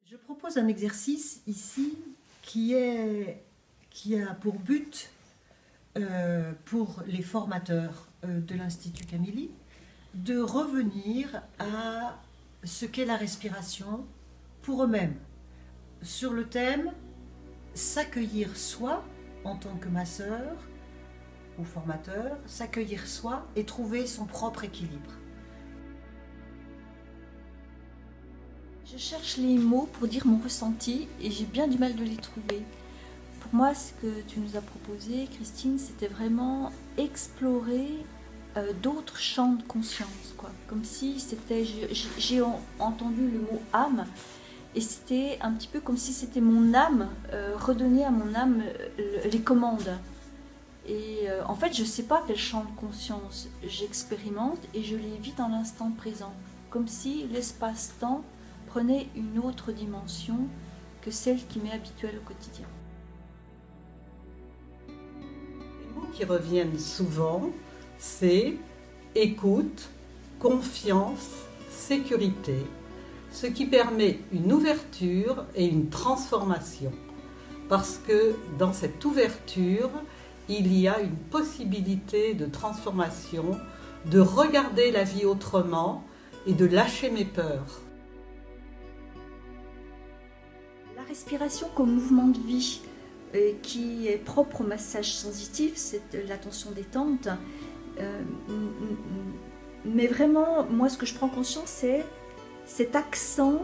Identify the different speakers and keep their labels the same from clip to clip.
Speaker 1: Je propose un exercice ici qui a pour but, pour les formateurs de l'Institut Camilli, de revenir à ce qu'est la respiration pour eux-mêmes, sur le thème « S'accueillir soi en tant que masseur ou formateur, s'accueillir soi et trouver son propre équilibre ».
Speaker 2: Je cherche les mots pour dire mon ressenti et j'ai bien du mal de les trouver. Pour moi, ce que tu nous as proposé, Christine, c'était vraiment explorer d'autres champs de conscience, quoi. Comme si c'était, j'ai entendu le mot âme et c'était un petit peu comme si c'était mon âme, redonner à mon âme les commandes. Et en fait, je ne sais pas quel champ de conscience j'expérimente et je les vis dans l'instant présent, comme si l'espace-temps prenait une autre dimension que celle qui m'est habituelle au quotidien.
Speaker 3: Les mots qui reviennent souvent, c'est écoute, confiance, sécurité, ce qui permet une ouverture et une transformation. Parce que dans cette ouverture, il y a une possibilité de transformation, de regarder la vie autrement et de lâcher mes peurs.
Speaker 2: La respiration comme mouvement de vie qui est propre au massage sensitif, c'est l'attention détente. Mais vraiment, moi ce que je prends conscience, c'est cet accent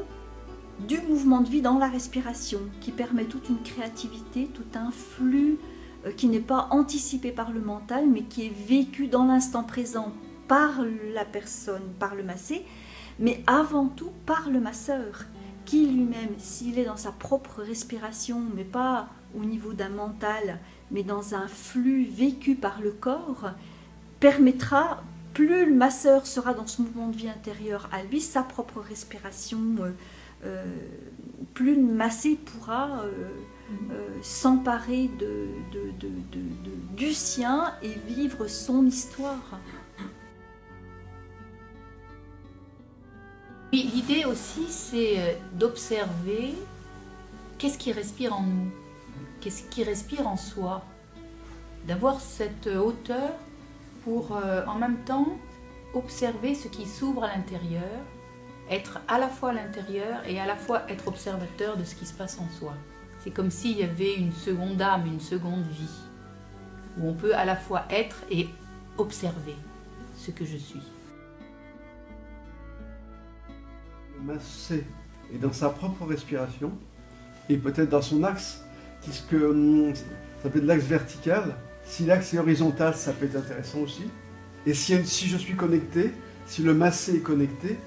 Speaker 2: du mouvement de vie dans la respiration qui permet toute une créativité, tout un flux qui n'est pas anticipé par le mental, mais qui est vécu dans l'instant présent par la personne, par le massé, mais avant tout par le masseur, qui lui-même, s'il est dans sa propre respiration, mais pas au niveau d'un mental, mais dans un flux vécu par le corps, permettra, plus le masseur sera dans ce mouvement de vie intérieur à lui, sa propre respiration, plus le massé pourra s'emparer du sien et vivre son histoire.
Speaker 4: L'idée aussi, c'est d'observer qu'est-ce qui respire en nous, qu'est-ce qui respire en soi, d'avoir cette hauteur pour en même temps observer ce qui s'ouvre à l'intérieur, être à la fois à l'intérieur et à la fois être observateur de ce qui se passe en soi. C'est comme s'il y avait une seconde âme, une seconde vie, où on peut à la fois être et observer ce que je suis.
Speaker 5: Le massé est dans sa propre respiration et peut-être dans son axe, puisque ça peut être l'axe vertical. Si l'axe est horizontal, ça peut être intéressant aussi. Et si je suis connecté, si le massé est connecté,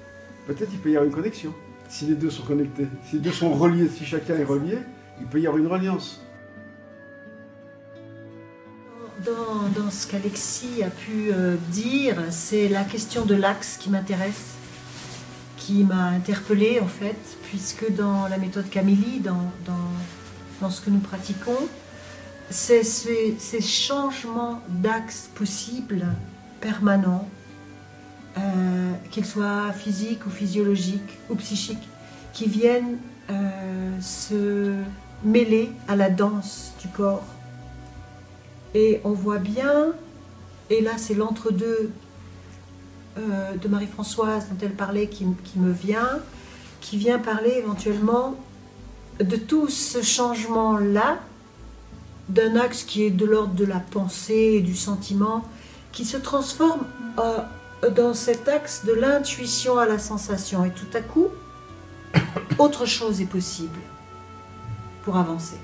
Speaker 5: peut-être il peut y avoir une connexion. Si les deux sont connectés, si les deux sont reliés, si chacun est relié, il peut y avoir une reliance.
Speaker 1: Dans ce qu'Alexis a pu dire, c'est la question de l'axe qui m'intéresse, qui m'a interpellée en fait, puisque dans la méthode Camilli, dans ce que nous pratiquons, c'est ces changements d'axe possibles, permanents, qu'ils soient physiques ou physiologiques ou psychiques, qui viennent se mêler à la danse du corps. Et on voit bien, et là c'est l'entre-deux de Marie-Françoise dont elle parlait qui vient parler éventuellement de tout ce changement-là, d'un axe qui est de l'ordre de la pensée et du sentiment, qui se transforme dans cet axe de l'intuition à la sensation. Et tout à coup, autre chose est possible pour avancer.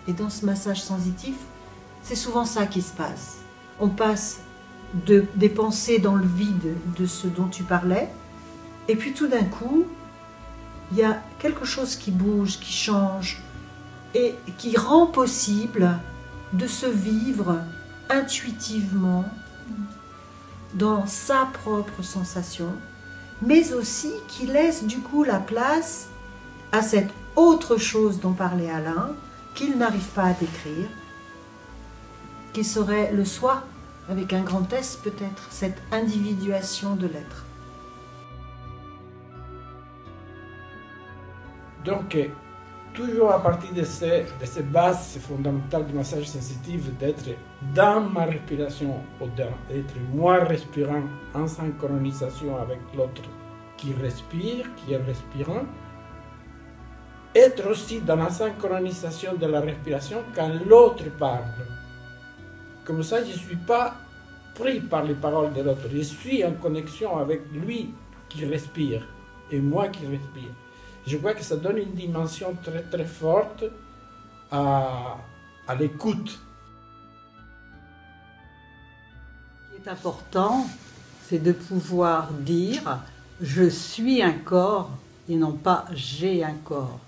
Speaker 1: Et dans ce massage sensitif, c'est souvent ça qui se passe. On passe des pensées dans le vide de ce dont tu parlais, et puis tout d'un coup, il y a quelque chose qui bouge, qui change, et qui rend possible de se vivre intuitivement dans sa propre sensation, mais aussi qui laisse du coup la place à cette autre chose dont parlait Alain, qu'il n'arrive pas à décrire, qui serait le soi, avec un grand S peut-être, cette individuation de l'être.
Speaker 6: Donc, toujours à partir de ces bases fondamentales du massage sensitif, d'être dans ma respiration, ou d'être moi respirant en synchronisation avec l'autre qui respire, qui est respirant, être aussi dans la synchronisation de la respiration quand l'autre parle. Comme ça, je ne suis pas pris par les paroles de l'autre, je suis en connexion avec lui qui respire et moi qui respire. Je crois que ça donne une dimension très très forte à l'écoute.
Speaker 3: Ce qui est important, c'est de pouvoir dire « je suis un corps » et non pas « j'ai un corps ».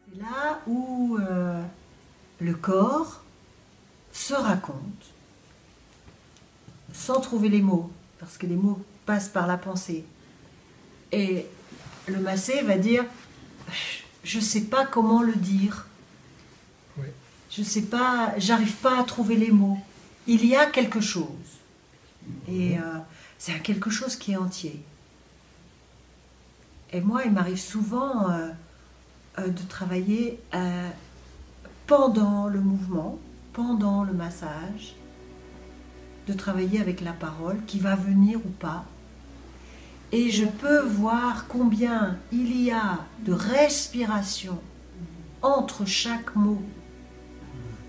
Speaker 1: C'est là où le corps se raconte sans trouver les mots, parce que les mots passent par la pensée. Et le massé va dire « je ne sais pas comment le dire,
Speaker 6: Oui.
Speaker 1: je sais pas, j'arrive pas à trouver les mots. Il y a quelque chose. » Et c'est quelque chose qui est entier. Et moi, il m'arrive souvent de travailler pendant le mouvement, pendant le massage, de travailler avec la parole qui va venir ou pas. Et je peux voir combien il y a de respiration entre chaque mot,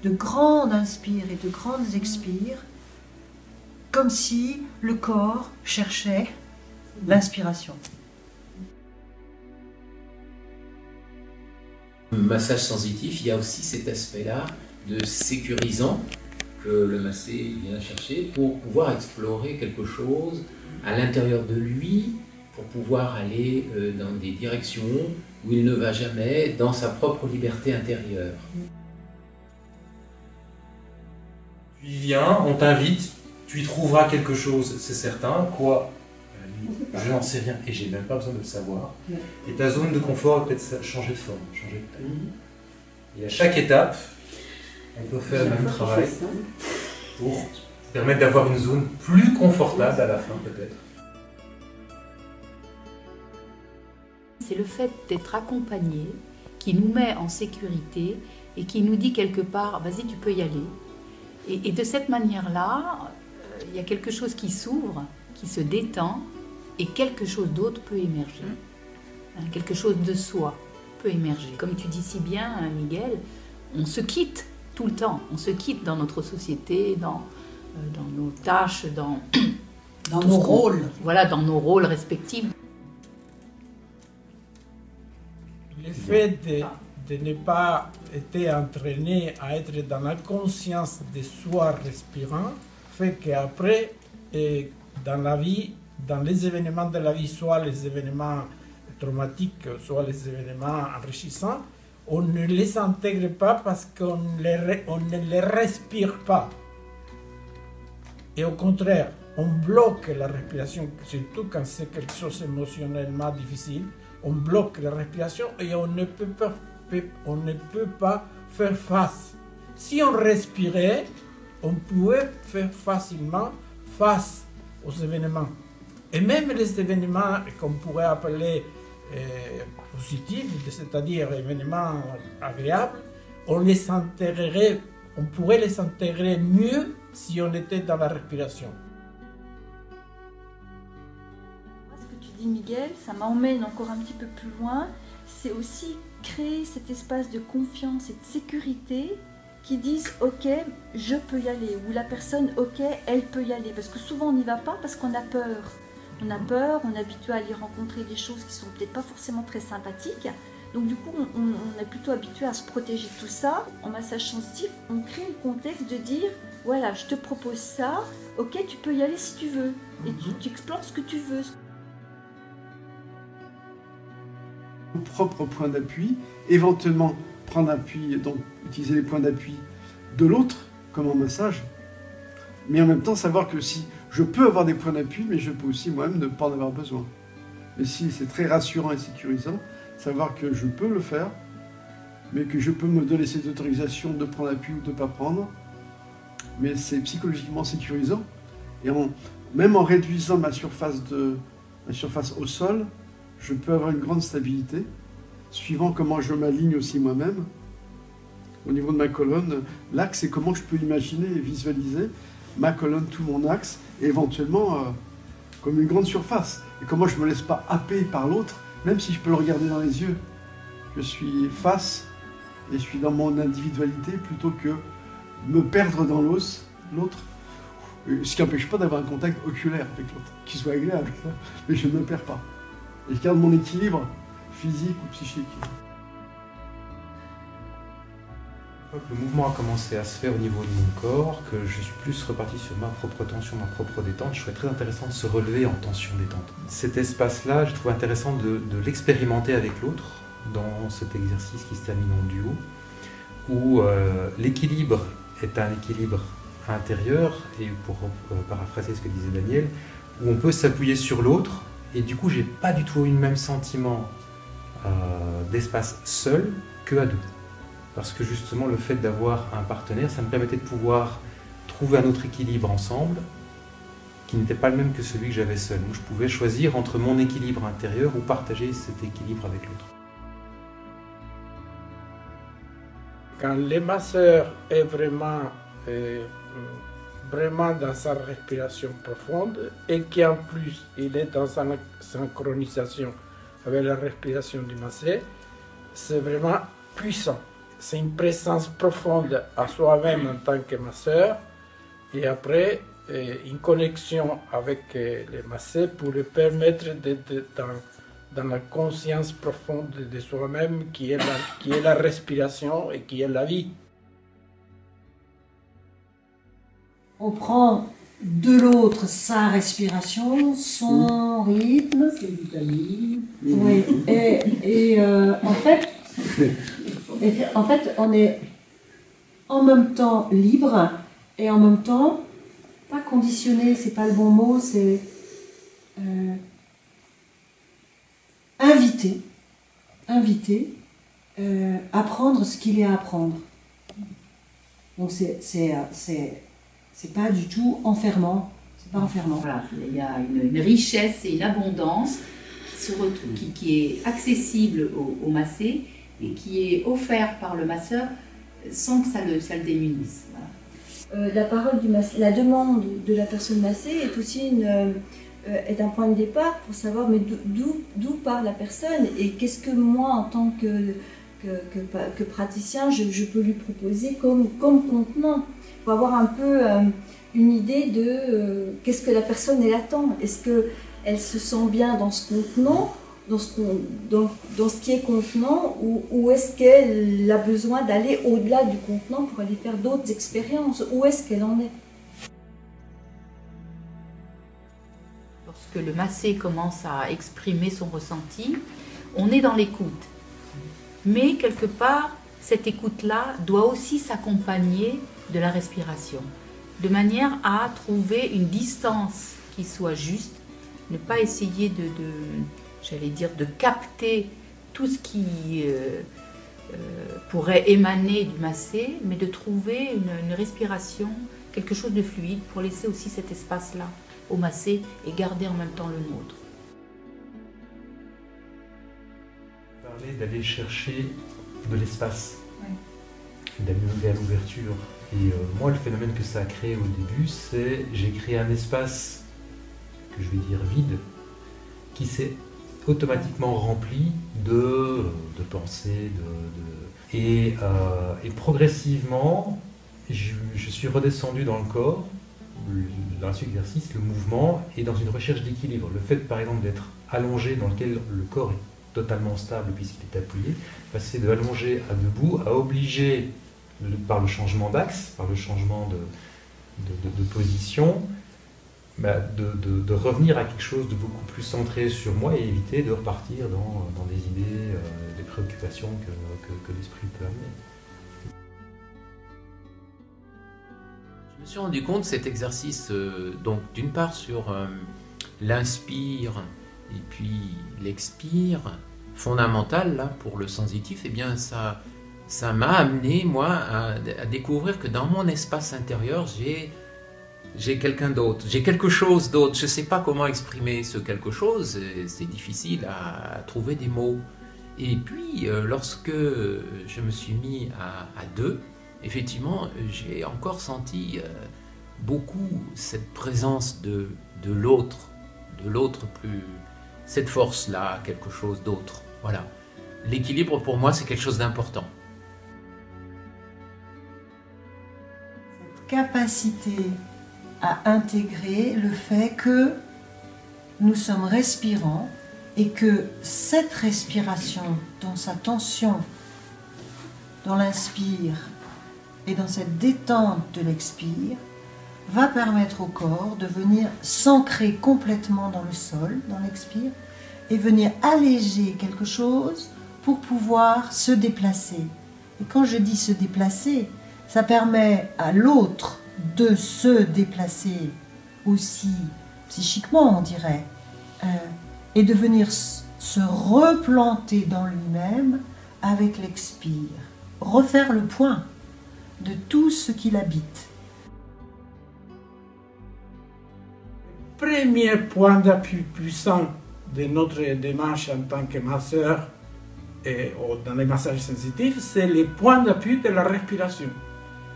Speaker 1: de grandes inspires et de grandes expires, comme si le corps cherchait l'inspiration.
Speaker 7: Le massage sensitif, il y a aussi cet aspect-là de sécurisant que le massé vient chercher pour pouvoir explorer quelque chose à l'intérieur de lui, pour pouvoir aller dans des directions où il ne va jamais, dans sa propre liberté intérieure.
Speaker 8: Tu y viens, on t'invite, tu y trouveras quelque chose, c'est certain. Quoi? Je n'en sais rien et j'ai même pas besoin de le savoir. Et ta zone de confort va peut-être changer de forme, changer de taille. Et à chaque étape, on peut faire le même travail pour permettre d'avoir une zone plus confortable à la fin peut-être.
Speaker 4: C'est le fait d'être accompagné qui nous met en sécurité et qui nous dit quelque part « vas-y, tu peux y aller ». Et de cette manière-là, il y a quelque chose qui s'ouvre, qui se détend et quelque chose d'autre peut émerger. Quelque chose de soi peut émerger. Comme tu dis si bien, Miguel, on se quitte tout le temps. On se quitte dans notre société, dans nos tâches, dans
Speaker 1: nos rôles.
Speaker 4: Voilà, dans nos rôles respectifs.
Speaker 6: Le fait de ne pas être entraîné à être dans la conscience de soi respirant fait qu'après, dans la vie, dans les événements de la vie, soit les événements traumatiques, soit les événements enrichissants, on ne les intègre pas parce qu'on ne les respire pas. Et au contraire, on bloque la respiration, surtout quand c'est quelque chose émotionnellement difficile, on bloque la respiration et on ne peut pas faire face. Si on respirait, on pouvait faire facilement face aux événements. Et même les événements qu'on pourrait appeler positifs, c'est-à-dire événements agréables, on pourrait les intégrer mieux si on était dans la respiration.
Speaker 2: Ce que tu dis, Miguel, ça m'emmène encore un petit peu plus loin. C'est aussi créer cet espace de confiance et de sécurité qui disent « ok, je peux y aller » ou la personne « ok, elle peut y aller ». Parce que souvent on n'y va pas parce qu'on a peur. On a peur, on est habitué à aller rencontrer des choses qui sont peut-être pas forcément très sympathiques. Donc du coup, on est plutôt habitué à se protéger de tout ça. En massage sensitif, on crée le contexte de dire « voilà, je te propose ça, ok, tu peux y aller si tu veux. » Et tu explores ce que tu veux.
Speaker 5: Propre point d'appui, éventuellement prendre appui, donc utiliser les points d'appui de l'autre, comme en massage, mais en même temps savoir que si je peux avoir des points d'appui, mais je peux aussi moi-même ne pas en avoir besoin. Mais si c'est très rassurant et sécurisant, savoir que je peux le faire, mais que je peux me donner cette autorisation de prendre appui ou de ne pas prendre, mais c'est psychologiquement sécurisant. Et même en réduisant ma surface au sol, je peux avoir une grande stabilité, suivant comment je m'aligne aussi moi-même. Au niveau de ma colonne, l'axe, c'est comment je peux imaginer et visualiser ma colonne, tout mon axe, et éventuellement comme une grande surface. Et comment je ne me laisse pas happer par l'autre, même si je peux le regarder dans les yeux. Je suis face et je suis dans mon individualité plutôt que me perdre dans l'autre. Ce qui n'empêche pas d'avoir un contact oculaire avec l'autre, qui soit agréable, mais je ne me perds pas. Et je garde mon équilibre physique ou psychique.
Speaker 8: Le mouvement a commencé à se faire au niveau de mon corps, que je suis plus reparti sur ma propre tension, ma propre détente. Je trouvais très intéressant de se relever en tension-détente. Cet espace-là, je trouve intéressant de l'expérimenter avec l'autre, dans cet exercice qui se termine en duo, où l'équilibre est un équilibre intérieur, et pour paraphraser ce que disait Daniel, où on peut s'appuyer sur l'autre, et du coup, j'ai pas du tout eu le même sentiment d'espace seul que à deux. Parce que justement, le fait d'avoir un partenaire, ça me permettait de pouvoir trouver un autre équilibre ensemble, qui n'était pas le même que celui que j'avais seul. Donc je pouvais choisir entre mon équilibre intérieur ou partager cet équilibre avec l'autre.
Speaker 6: Quand le masseur est vraiment dans sa respiration profonde et qu'en plus il est dans sa synchronisation avec la respiration du massé, c'est vraiment puissant. C'est une présence profonde à soi-même en tant que masseur et après une connexion avec les massés pour lui permettre d'être dans la conscience profonde de soi-même qui est la respiration et qui est la vie.
Speaker 1: On prend de l'autre sa respiration, son rythme. Oui. Et en fait, on est en même temps libre et en même temps pas conditionné, c'est pas le bon mot, c'est invité à apprendre ce qu'il y a à apprendre. Donc c'est pas du tout enfermant. C'est pas enfermant.
Speaker 4: Voilà, il y a une richesse et une abondance qui est accessible au massé et qui est offert par le masseur sans que ça le démunisse. Voilà.
Speaker 2: La parole du masseur, la demande de la personne massée est aussi est un point de départ pour savoir mais d'où part la personne et qu'est-ce que moi en tant que praticien je peux lui proposer comme contenant pour avoir un peu une idée de qu'est-ce que la personne elle attend. Est-ce qu'elle se sent bien dans ce contenant, dans ce qui est contenant, ou est-ce qu'elle a besoin d'aller au-delà du contenant pour aller faire d'autres expériences? Où est-ce qu'elle en est?
Speaker 4: Lorsque le massé commence à exprimer son ressenti, on est dans l'écoute. Mais quelque part, cette écoute-là doit aussi s'accompagner de la respiration, de manière à trouver une distance qui soit juste, ne pas essayer de capter tout ce qui pourrait émaner du massé, mais de trouver une respiration, quelque chose de fluide pour laisser aussi cet espace-là au massé et garder en même temps le nôtre.
Speaker 8: Parler d'aller chercher de l'espace, d'aller à l'ouverture. Et moi, le phénomène que ça a créé au début, c'est j'ai créé un espace que je vais dire vide, qui s'est automatiquement rempli de pensées, et progressivement, je suis redescendu dans le corps, dans l'exercice, le mouvement, et dans une recherche d'équilibre. Le fait, par exemple, d'être allongé, dans lequel le corps est totalement stable puisqu'il est appuyé, passer de allongé à debout, à obliger, par le changement d'axe, par le changement de position, de revenir à quelque chose de beaucoup plus centré sur moi et éviter de repartir dans des idées, des préoccupations que l'esprit peut amener.
Speaker 7: Je me suis rendu compte de cet exercice, donc d'une part sur l'inspire et puis l'expire, fondamental là, pour le sensitif, eh bien ça m'a amené, moi, à découvrir que dans mon espace intérieur, j'ai j'ai quelqu'un d'autre, j'ai quelque chose d'autre. Je ne sais pas comment exprimer ce quelque chose, c'est difficile à trouver des mots. Et puis, lorsque je me suis mis à deux, effectivement, j'ai encore senti beaucoup cette présence de l'autre plus, cette force-là, quelque chose d'autre. Voilà. L'équilibre, pour moi, c'est quelque chose d'important.
Speaker 1: Cette capacité à intégrer le fait que nous sommes respirants et que cette respiration, dans sa tension, dans l'inspire et dans cette détente de l'expire, va permettre au corps de venir s'ancrer complètement dans le sol, dans l'expire, et venir alléger quelque chose pour pouvoir se déplacer. Et quand je dis se déplacer, ça permet à l'autre de se déplacer aussi psychiquement, on dirait, et de venir se replanter dans lui-même avec l'expire, refaire le point de tout ce qui l'habite.
Speaker 6: Premier point d'appui puissant de notre démarche en tant que masseur ou dans les massages sensitifs, c'est le point d'appui de la respiration.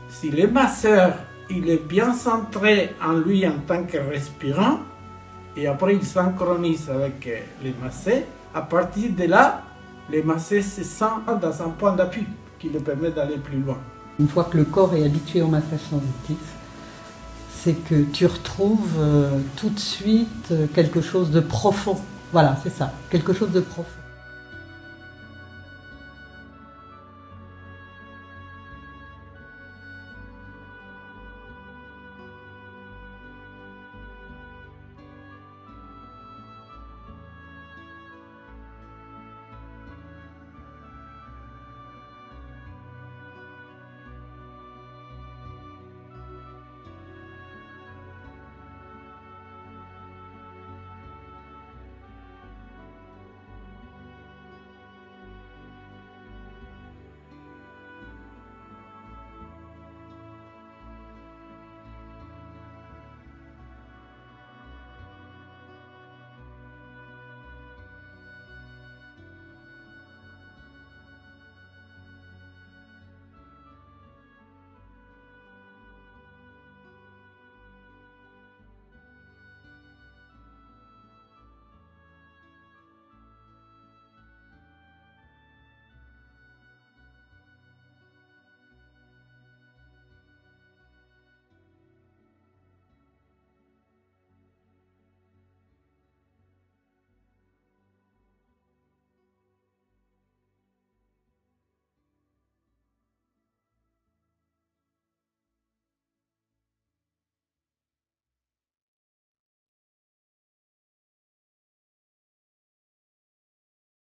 Speaker 6: Si le masseur il est bien centré en lui en tant que respirant, et après il synchronise avec les massés, à partir de là, le massé se sent dans un point d'appui qui le permet d'aller plus loin.
Speaker 3: Une fois que le corps est habitué au massage sensitif, c'est que tu retrouves tout de suite quelque chose de profond. Voilà, c'est ça, quelque chose de profond.